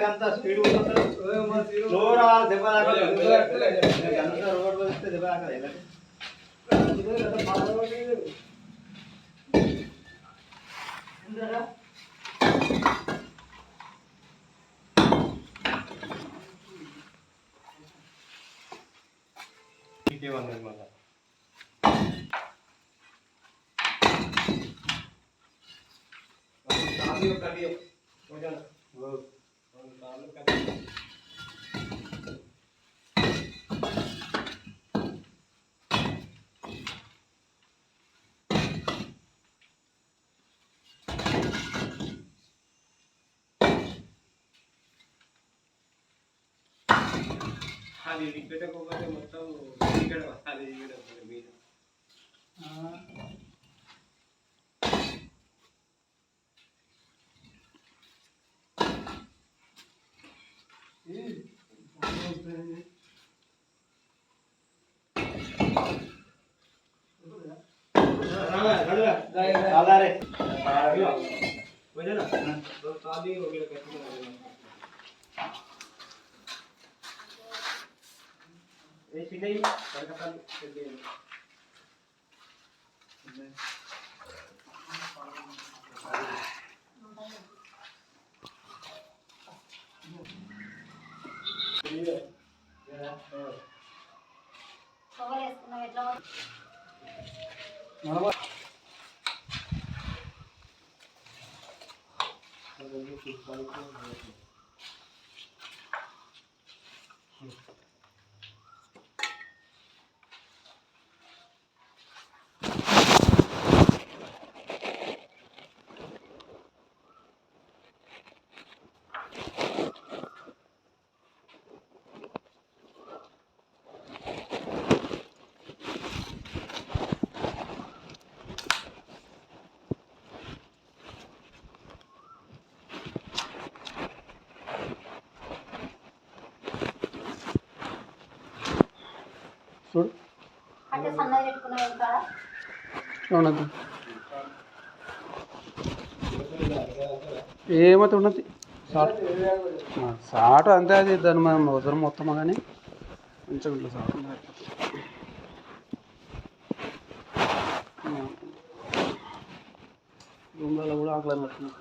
అంత speed slow రావాలి దెబ్బ అంత రోడ్ వస్తే దెబ్బ మళ్ళా అది పెట్టకపోతే మొత్తం ఇక్కడ అది మీద ఉన్నది ఏమైతే ఉన్నది సాటు అంతే అది దాన్ని మనం వదరం మొత్తం కానీ మంచిగా ఉంటుంది సాటు రూమ్లలో కూడా ఆకలి నడుతుంది